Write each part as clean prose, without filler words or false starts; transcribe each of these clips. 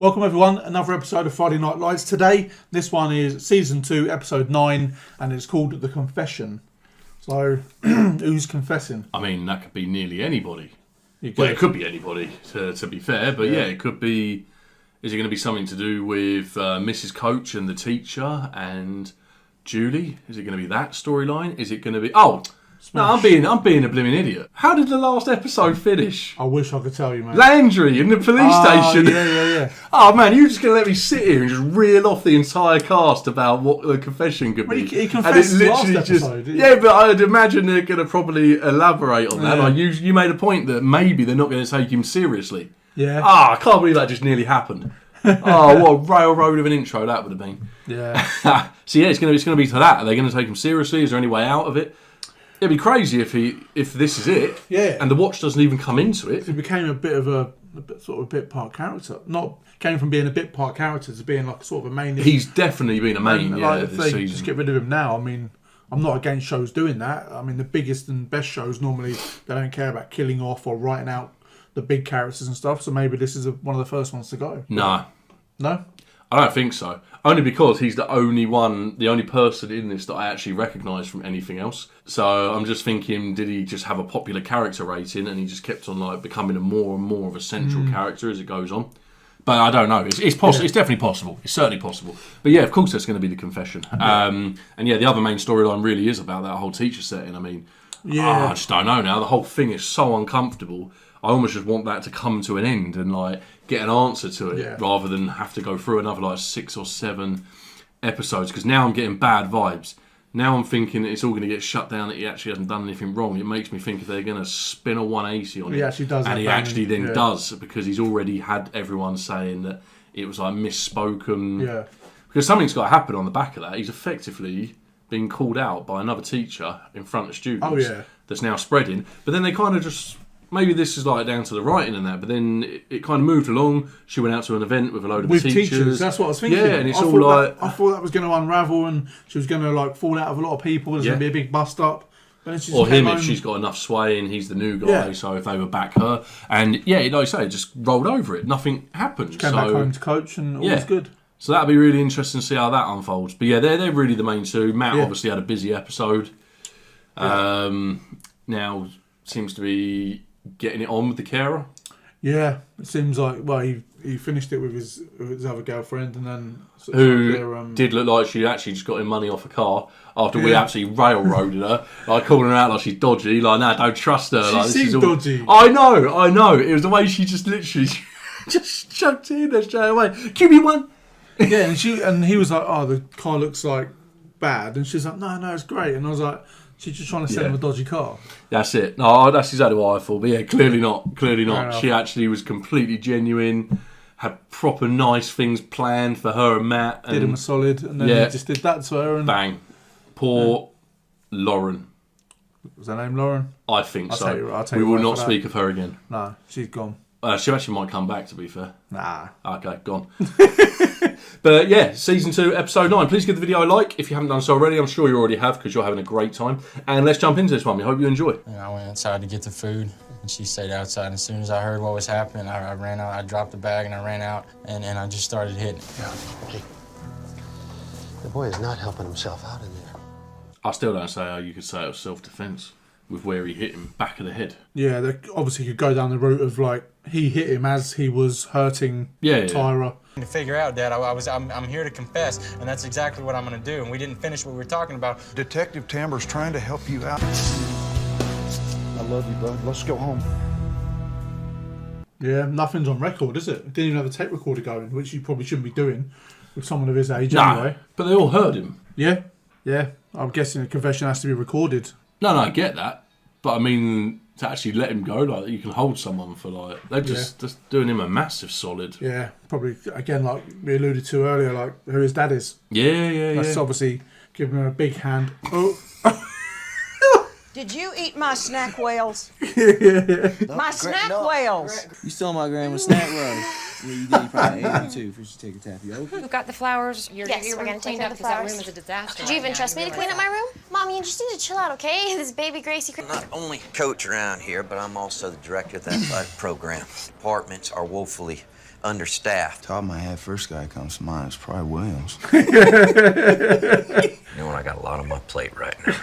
Welcome everyone, another episode of Friday Night Lights. Today, this one is Season 2, Episode 9, and it's called The Confession. So, who's confessing? I mean, that could be nearly anybody. Well, it could be anybody, to be fair, but yeah, it could be... Is it going to be something to do with Mrs. Coach and the teacher and Julie? Is it going to be that storyline? Is it going to be... Oh... Smash. No, I'm being a blooming idiot. How did the last episode finish? I wish I could tell you, man. Landry in the police station. Yeah. Oh man, you're just going to let me sit here and just reel off the entire cast about what the confession could be. He confessed last episode. Yeah, but I'd imagine they're going to probably elaborate on that. Yeah. Like you made a point that maybe they're not going to take him seriously. Yeah. I can't believe that just nearly happened. Oh, what a railroad of an intro that would have been. Yeah. So yeah, it's going to be to that. Are they going to take him seriously? Is there any way out of it? It'd be crazy if this is it, and the watch doesn't even come into it. He became a bit of a bit part character. Not came from being a bit part character to being like sort of a main. He's definitely been a main. If they just get rid of him now, I mean, I'm not against shows doing that. I mean, the biggest and best shows normally they don't care about killing off or writing out the big characters and stuff. So maybe this is one of the first ones to go. No, I don't think so. Only because he's the only person in this that I actually recognise from anything else. So I'm just thinking, did he just have a popular character rating and he just kept on like becoming more and more of a central character as it goes on? But I don't know. It's possible. Yeah. It's definitely possible. It's certainly possible. But yeah, of course, that's going to be the confession. Yeah. And yeah, the other main storyline really is about that whole teacher setting. I mean, I just don't know now. The whole thing is so uncomfortable. I almost just want that to come to an end and like get an answer to it rather than have to go through another like 6 or 7 episodes. Because now I'm getting bad vibes. Now I'm thinking it's all going to get shut down, that he actually hasn't done anything wrong. It makes me think if they're going to spin a 180 on it. He actually does. And he actually then does, because he's already had everyone saying that it was like misspoken. Yeah. Because something's got to happen on the back of that. He's effectively being called out by another teacher in front of students. Oh, yeah. That's now spreading. But then they kind of just... Maybe this is like down to the writing and that, but then it kind of moved along. She went out to an event with a load of teachers. That's what I was thinking. Yeah, and it's all like... I thought that was going to unravel and she was going to like fall out of a lot of people. There's going to be a big bust up. Or him if she's got enough sway and he's the new guy, so if they would back her. And yeah, like I say, just rolled over it. Nothing happened. She came back home to coach and all was good. So that'd be really interesting to see how that unfolds. But yeah, they're really the main two. Matt obviously had a busy episode. Now seems to be... getting it on with the carer. Yeah, it seems like he finished it with his other girlfriend and then did look like she actually just got him money off a car after we absolutely railroaded her, like calling her out like she's dodgy, like nah, don't trust her. She seems dodgy. I know. It was the way she just literally just chucked it in there straight away. Give me one. Yeah, and he was like, oh, the car looks like bad, and she's like, no, it's great, and I was like. She's just trying to sell him a dodgy car. That's it. No, that's exactly what I thought. But yeah, clearly not. She actually was completely genuine, had proper nice things planned for her and Matt. And did him a solid, and then he just did that to her. And bang. Poor Lauren. Was her name Lauren? I think so. I'll tell you we will not speak of her again. No, she's gone. She actually might come back, to be fair. Nah. Okay, gone. But yeah, Season 2, Episode 9. Please give the video a like if you haven't done so already. I'm sure you already have, because you're having a great time. And let's jump into this one. We hope you enjoy. I went inside to get the food, and she stayed outside. And as soon as I heard what was happening, I ran out. I dropped the bag, and I ran out, and I just started hitting. Hey, the boy is not helping himself out in there. I still don't say how you could say it was self-defense with where he hit him back of the head. Yeah, they obviously could go down the route of like he hit him as he was hurting Tyra. To figure out, Dad, I'm here to confess, and that's exactly what I'm going to do. And we didn't finish what we were talking about. Detective Tamber's trying to help you out. I love you, bud. Let's go home. Yeah, nothing's on record, is it? Didn't even have a tape recorder going, which you probably shouldn't be doing with someone of his age anyway. But they all heard him. Yeah. I'm guessing a confession has to be recorded. No, I get that. But I mean, to actually let him go, like you can hold someone for like they're just doing him a massive solid. Yeah, probably again like we alluded to earlier, like who his dad is. That's obviously giving him a big hand. Oh. Did you eat my snack whales? No, my snack whales. You stole my grandma's snack whales. Yeah, you did. You probably ate them too before she take a tapioca. We've got the flowers. Yes, we're going to take care of the flowers. That room is a disaster. Did you even trust me to clean up my room? Mommy, you just need to chill out, okay? This baby Gracie... I'm not only coach around here, but I'm also the director of the athletic program. Departments are woefully understaffed. Top of my head, first guy comes to mind is probably Williams. You know what? I got a lot on my plate right now.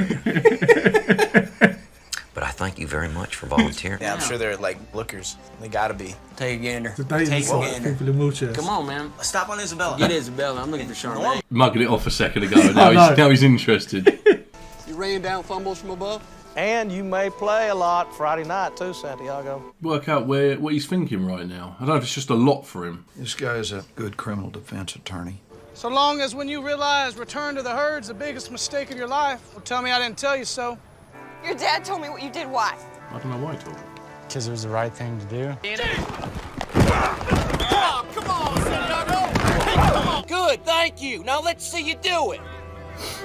But I thank you very much for volunteering. Yeah, I'm sure they're like lookers. They gotta be. Take a gander. The dating Take a site, gander. people in wheelchairs. Come on, man. Stop on Isabella. Get Isabella. I'm looking for Charmaine. Mugging it off a second ago. Now he's interested. You rain down fumbles from above? And you may play a lot Friday night too, Santiago. Work out what he's thinking right now. I don't know if it's just a lot for him. This guy's a good criminal defense attorney. So long as when you realize return to the herd's the biggest mistake of your life, well, tell me I didn't tell you so. Your dad told me what you did. Why? I don't know why he told him. Because it was the right thing to do. Oh, come on, Santiago! Hey, come on! Good, thank you. Now let's see you do it.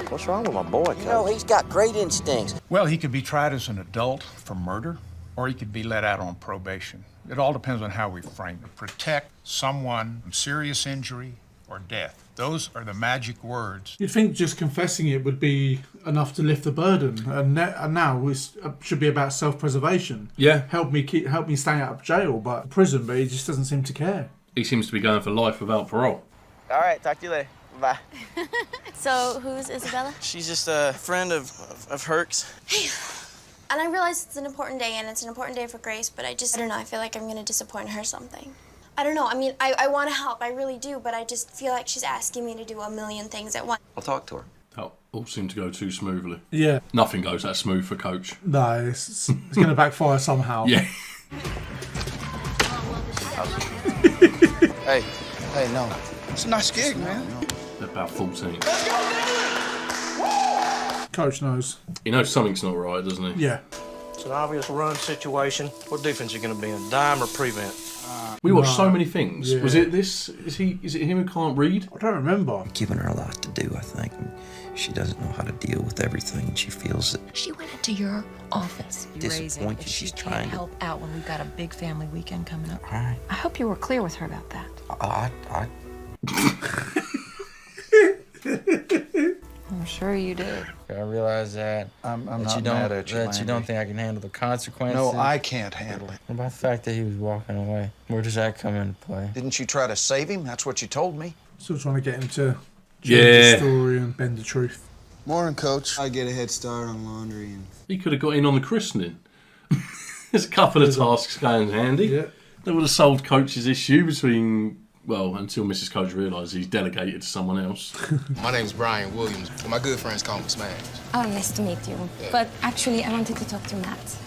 What's wrong with my boy, You know, he's got great instincts. Well, he could be tried as an adult for murder, or he could be let out on probation. It all depends on how we frame it. Protect someone from serious injury or death. Those are the magic words. You'd think just confessing it would be enough to lift the burden, and now it should be about self-preservation. Yeah. Help me stay out of jail, but prison. But he just doesn't seem to care. He seems to be going for life without parole. All right, talk to you later. Bye. So, who's Isabella? She's just a friend of Herc's. And I realize it's an important day, and it's an important day for Grace, but I don't know, I feel like I'm gonna disappoint her something. I don't know, I mean, I want to help, I really do, but I just feel like she's asking me to do a million things at once. I'll talk to her. That all seemed to go too smoothly. Yeah. Nothing goes that smooth for Coach. No, it's going to backfire somehow. Yeah. Hey, no. It's a nice gig, man. They're about 14. Coach knows. He knows something's not right, doesn't he? Yeah. It's an obvious run situation. What difference are you going to be in, dime or prevent? We watched so many things. Yeah. Was it this? Is it him who can't read? I don't remember. Giving her a lot to do, I think. She doesn't know how to deal with everything, and she feels that She went into your office. disappointed. She's trying to. help out when we've got a big family weekend coming up. All right. I hope you were clear with her about that. I I'm sure you did. I realize that I'm that not you don't mad at you, that you don't Landy. think I can handle the consequences. No, I can't handle it. What about the fact that he was walking away? Where does that come into play? Didn't you try to save him? That's what you told me. Still trying to get him to change Yeah. the story and bend the truth. Morning, Coach. I get a head start on laundry and... He could have got in on the christening. There's a couple of tasks going handy. Yeah. They would have solved Coach's issue until Mrs. Coach realised he's delegated to someone else. My name's Brian Williams. My good friends call me Smash. Oh, nice to meet you. But actually, I wanted to talk to Matt.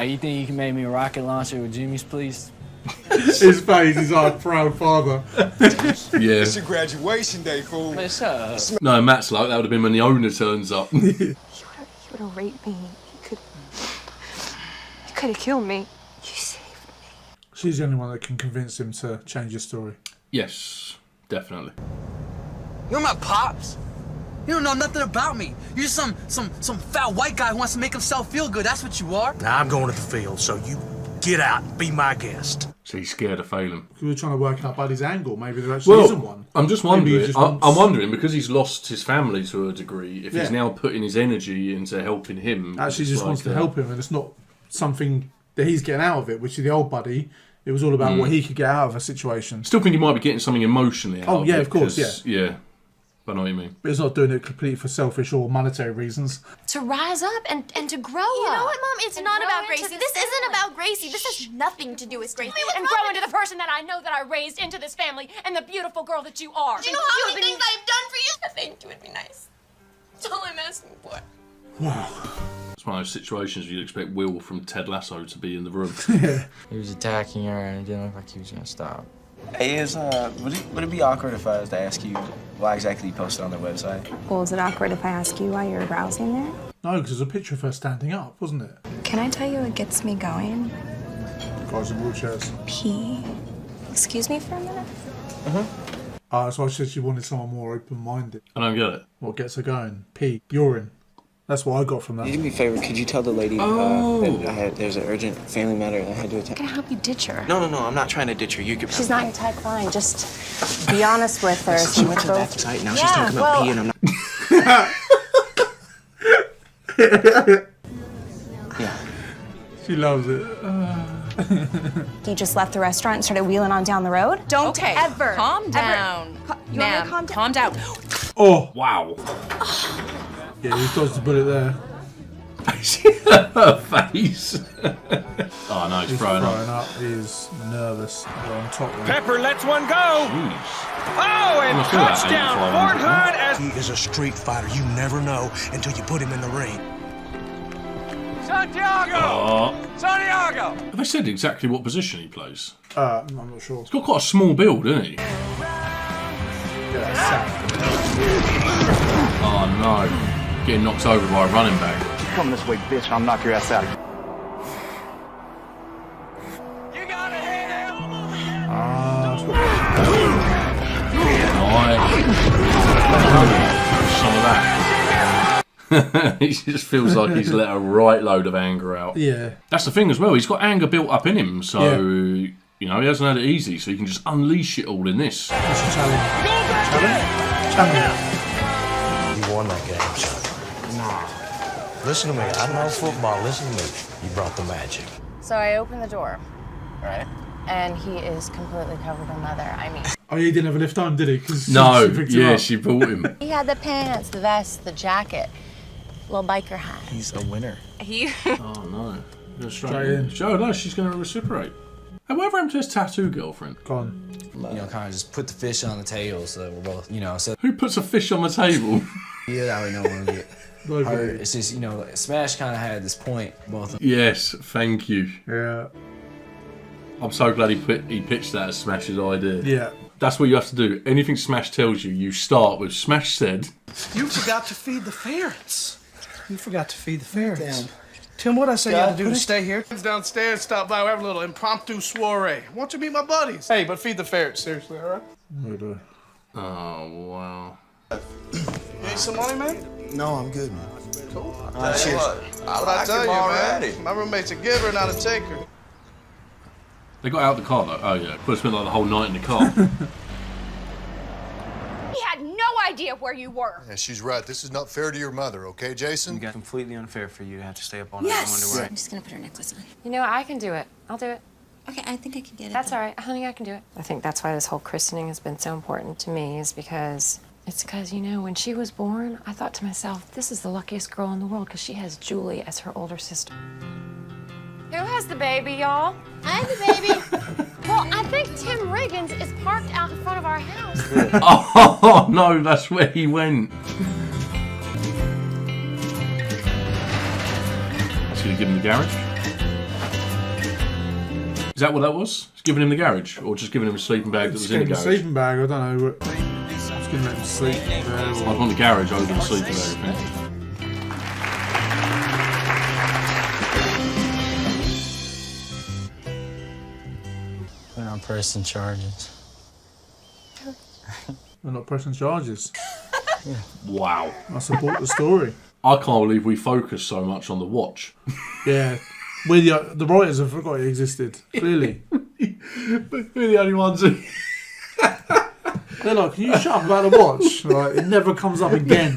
You think you can make me a rocket launcher with Jimmy's, please? His face is like proud father. Yeah. your graduation day, fool. What's up? No, Matt's like, that would have been when the owner turns up. He would have raped me. He could have killed me. You saved me. She's the only one that can convince him to change his story. Yes, definitely. You're my pops. You don't know nothing about me. You're just some fat white guy who wants to make himself feel good. That's what you are. Now I'm going to the field, so you get out and be my guest. So he's scared of failing. We were trying to work out Buddy's angle. Maybe there actually isn't one. I'm just Maybe he wondering. just wants- I'm wondering because he's lost his family to a degree. If Yeah. he's now putting his energy into helping him, Actually, it's just like, wants to help him, and it's not something that he's getting out of it. Which is the old Buddy. It was all about what he could get out of a situation. Still think he might be getting something emotionally out Oh, of yeah, it, of course, 'cause- yeah. I know what you mean. But it's not doing it completely for selfish or monetary reasons. To rise up and to grow You up. know what, Mom? It's And not grow about into Gracie. this This isn't family. about Gracie. This has nothing to do with Gracie. And grow into the person that I know that I raised into this family and the beautiful girl that you are. Do you know how many things I've done for you? Thank you would be nice. That's all I'm asking for. It's one of those situations you'd expect Will from Ted Lasso to be in the room. He was attacking her, and it didn't look like he was gonna stop. Hey, would it be awkward if I was to ask you why exactly you posted on their website? Well, is it awkward if I ask you why you're browsing there? No, because there's a picture of her standing up, wasn't it? Can I tell you what gets me going? Guys in wheelchairs. Pee. Excuse me for a minute? That's why she said she wanted someone more open-minded. I don't get it. What gets her going? Pee. Urine. That's what I got from You that. do me a favor, could you tell the lady that there's an urgent family matter I had to attend? Can I help you ditch her? No, I'm not trying to ditch her. You could. She's not your type, fine. Just be honest with her. She went to that site, now she's talking about pee, and I'm not. Yeah. She loves it. He just left the restaurant and started wheeling on down the road. Don't ever. Calm down. You want me to calm down? Calm down. Oh, Wow. yeah, he dodged the bullet there. Her face. Oh no, he's He's throwing throwing up. up. He's nervous. They're on top of him. Pepper lets one go. Jeez. Oh, and Almost feel like touchdown, 85 Fort minutes, Hunt as He is a street fighter. You never know until you put him in the ring. Santiago. Oh. Santiago. Have they said exactly what position he plays? I'm not sure. He's got quite a small build, isn't he? Yeah, that's sacked. Oh no. Getting knocked over by a running back. Come this way, bitch, and I'll knock your ass out. You gotta hit him. That's what Some of that. He just feels like he's let a right load of anger out. yeah. That's the thing as well. He's got anger built up in him, so Yeah. you know he hasn't had it easy. So he can just unleash it all in this. That's a challenge. Challenge? You won that game, son. Nah. Listen to me. I know football. Listen to me. You brought the magic. So I opened the door, right? And he is completely covered in leather. I mean, Oh, he didn't have enough time, did he? 'Cause No, she picked him yeah, up. she brought him. he had the pants, the vest, the jacket, little biker hat. He's a winner. He. Oh no, Go Straight in. Joe, no, she's going to reciprocate. Hey, whatever happened to his tattoo girlfriend? Gone. You know, kind of just put the fish on the table so we're both, you know, so Who puts a fish on the table? yeah, I already know what I'm gonna get. Nobody. Her, it's just, you know, Smash kind of had this point, both of them. Yes, thank you. Yeah. I'm so glad he pitched that as Smash's idea. Yeah. That's what you have to do. Anything Smash tells you, you start with Smash said. You forgot to feed the ferrets. You forgot to feed the ferrets. Tim, what'd I say you had to do to stay here? Downstairs, stop by. We have a little impromptu soiree. Why don't you meet my buddies? Hey, but feed the ferrets, seriously, all right? Oh, wow. You need some money, man? No, I'm good, man. Cool. Cheers. What I tell you, man? My roommate's a giver, not a taker. They got out the car though. Oh yeah, could have spent like the whole night in the car. He had no idea where you were. Yeah, she's right. This is not fair to your mother, okay, Jason? It's completely unfair for you to have to stay up all night and wonder why. I'm just gonna put her necklace on. You know, I can do it. I'll do it. Okay, I think I can get it. That's all right. Honey, I can do it. I think that's why this whole christening has been so important to me is because you know, when she was born, I thought to myself, this is the luckiest girl in the world because she has Julie as her older sister. Who has the baby, y'all? I have the baby. Well, I think Tim Riggins is parked out in front of our house. Oh no, that's where he went. Should he give him the garage? Is that what that was? He's giving him the garage, or just giving him a sleeping bag that was in the garage? Sleeping bag, I don't know. Just gonna let him sleep there. I'd want the garage over the sleeping bag, I think. They're not pressing charges. They're not pressing charges. Wow. I support the story. I can't believe we focus so much on the watch. Yeah. The writers have forgot it existed, clearly. But we're the only ones who... They're like, can you shut up about the watch? Like, it never comes up again.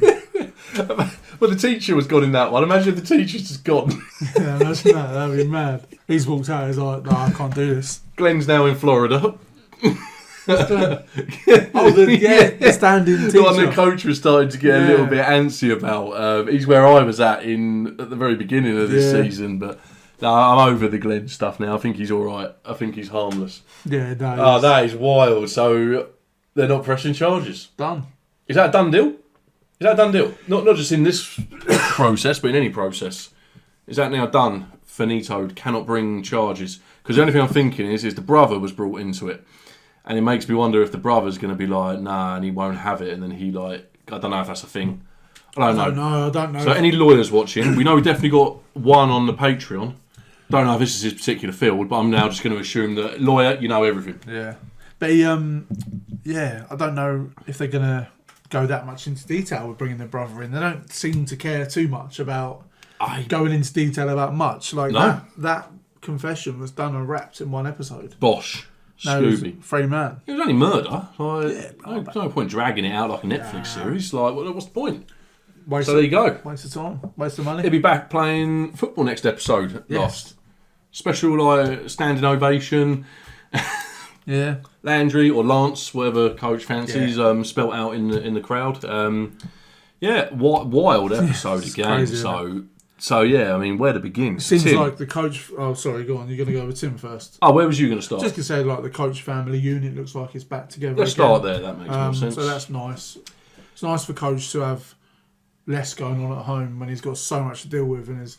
Well, the teacher was gone in that one. Imagine if the teacher's just gone. Yeah, imagine that. That'd be mad. He's walked out, he's like, no, I can't do this. Glenn's now in Florida. The standing teacher. The one the coach was starting to get a little bit antsy about. He's where I was at the very beginning of this season, but no, I'm over the Glenn stuff now. I think he's all right. I think he's harmless. Yeah, no. Oh, that is wild. So they're not pressing charges. Done. Is that a done deal? Is that a done deal? Not just in this process, but in any process. Is that now done? Finito, cannot bring charges. Because the only thing I'm thinking is the brother was brought into it. And it makes me wonder if the brother's going to be like, nah, and he won't have it. And then he I don't know if that's a thing. I don't know. So any lawyers watching, we know we definitely got one on the Patreon. Don't know if this is his particular field, but I'm now just going to assume that lawyer, you know everything. Yeah. But I don't know if they're going to go that much into detail with bringing their brother in. They don't seem to care too much about going into detail about much. Like that confession was done and wrapped in one episode. Bosh. Scooby. Free man. It was only murder. No point dragging it out like a Netflix series. Like, what's the point? So there you go. Waste of time. Waste of money. He'll be back playing football next episode. Yes. Lost. special like standing ovation. Yeah. Landry or Lance, whatever coach fancies, spelt out in the crowd. Wild episode again. Crazy, so yeah, I mean, where to begin? Seems Tim. like the coach. Oh, sorry, go on. You're going to go with Tim first. Oh, where was you going to start? Just to say, like the coach family unit looks like it's back together. Let's again. start there. That makes more sense. So that's nice. It's nice for coach to have less going on at home when he's got so much to deal with, and is.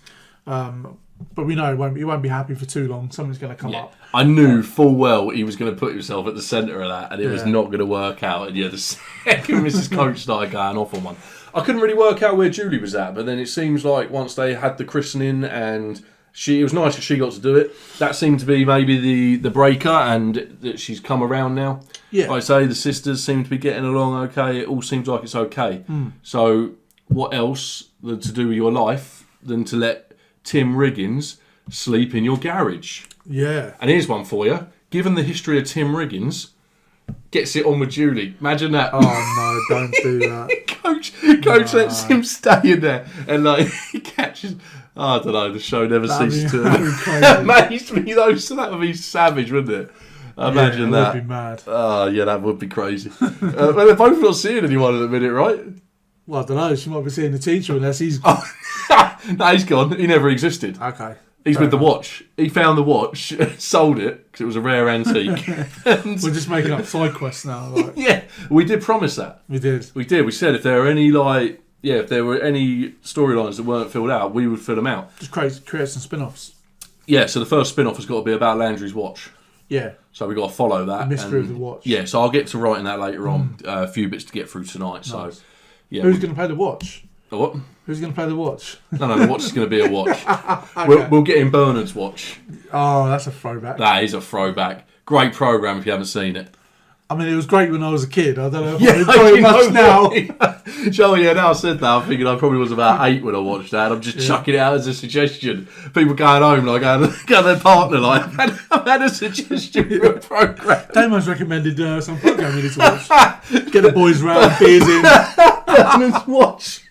But we know he won't be happy for too long. Something's going to come up. I knew full well he was going to put himself at the centre of that, and it was not going to work out. And the second Mrs. Coach started going off on one, I couldn't really work out where Julie was at. But then it seems like once they had the christening and it was nice that she got to do it. That seemed to be maybe the breaker, and that she's come around now. Yeah. Like I say, the sisters seem to be getting along okay. It all seems like it's okay. So what else to do with your life than to let Tim Riggins sleep in your garage? Yeah. And here's one for you. Given the history of Tim Riggins, gets it on with Julie. Imagine that. Oh no, don't do that. Coach lets him stay in there, and like he catches. I don't know. The show never ceases to amaze me though. So that would be savage, wouldn't it? Imagine that. Would be mad. Oh yeah, that would be crazy. Well, they're both not seeing anyone at the minute, right? Well, I don't know. She might be seeing the teacher unless he's. No, he's gone. He never existed. Okay. He's with the watch. He found the watch, sold it because it was a rare antique. We're just making up side quests now. Like. Yeah, we did promise that. We did. We said if there were any if there were any storylines that weren't filled out, we would fill them out. Just create some spin-offs. Yeah. So the first spin-off has got to be about Landry's watch. Yeah. So we got to follow that. The mystery of the watch. Yeah. So I'll get to writing that later on. A few bits to get through tonight. Nice. So yeah. Who's going to play the watch? The what? Who's going to play the watch? No, the watch is going to be a watch. Okay. We'll get in Bernard's watch. Oh, that's a throwback. That is a throwback. Great programme if you haven't seen it. I mean, it was great when I was a kid. I don't know if I enjoy it much now. Now I said that, I'm thinking I probably was about 8 when I watched that. I'm just chucking it out as a suggestion. People going home, like, going to their partner, like, I've had a suggestion for a programme. Damon's recommended some programme we need to watch. Get the boys round, beers in. Bernard's watch.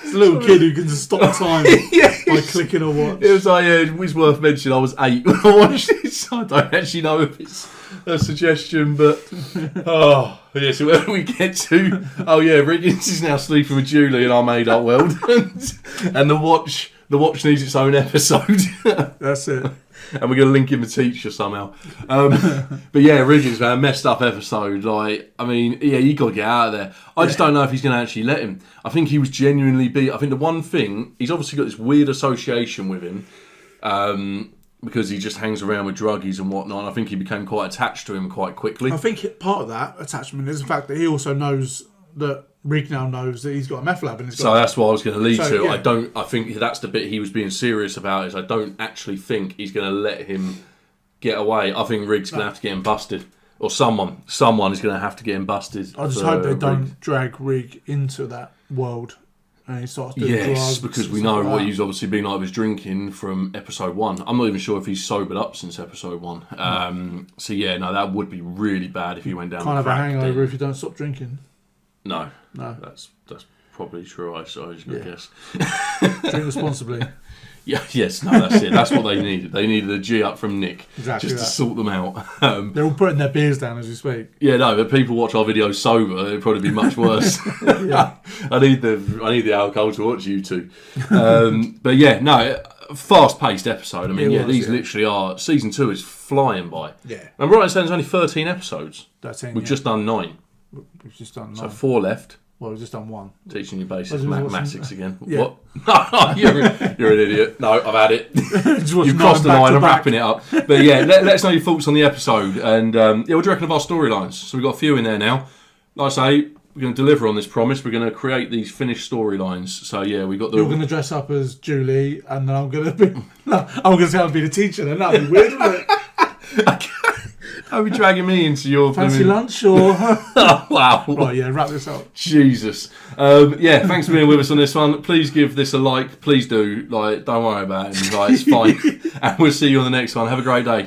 It's a little kid who can just stop time by clicking a watch. It was like, it was worth mentioning I was 8 when I watched it, so I don't actually know if it's a suggestion, but so where we get to, Riggins is now sleeping with Julie in our made-up world, and the watch needs its own episode. That's it. And we're going to link in the teacher somehow. But yeah, Riggins, man, messed up episode. Like, I mean, you got to get out of there. I just don't know if he's going to actually let him. I think he was genuinely beat. I think the one thing, he's obviously got this weird association with him because he just hangs around with druggies and whatnot. And I think he became quite attached to him quite quickly. I think part of that attachment is the fact that he also knows that Rick now knows that he's got a meth lab in his So that's what I was going to lead to. Yeah. I think that's the bit he was being serious about, is I don't actually think he's going to let him get away. I think Rig's going to have to get him busted. Or someone is going to have to get him busted. I just hope they don't drag Rig into that world and he starts doing drugs. Yes, because we know what he's obviously been like with his drinking from episode 1. I'm not even sure if he's sobered up since episode 1. So yeah, no, that would be really bad if he went down. Can't have a hangover if you don't stop drinking. No, that's probably true. I guess. Drink responsibly. Yes, that's it. That's what they needed. They needed a G up from Nick exactly just to sort them out. They're all putting their beers down as we speak. Yeah, no, but people watch our videos sober. It'd probably be much worse. I need the alcohol to watch you two. But yeah, no, fast-paced episode. I mean, these literally are. Season 2 is flying by. Yeah. I'm right in saying there's only 13 episodes. 13. We've just done 9. We've just done 9. So 4 left. Well, we've just done 1. Teaching you basic mathematics again. Yeah. What? you're an idiot. No, I've had it. You've crossed the line. I'm wrapping it up. But yeah, let us know your thoughts on the episode. And what do you reckon of our storylines? So we've got a few in there now. Like I say, we're going to deliver on this promise. We're going to create these finished storylines. So yeah, we got the. You're going to dress up as Julie, and then I'm going to be. No, I'm going to say I'll be the teacher. Then that'd be weird, wouldn't it? Are we dragging me into your fancy lunch or? Oh, wow! Right, yeah, wrap this up. Jesus, yeah. Thanks for being with us on this one. Please give this a like. Please do. Like, don't worry about it. Like, it's fine. And we'll see you on the next one. Have a great day.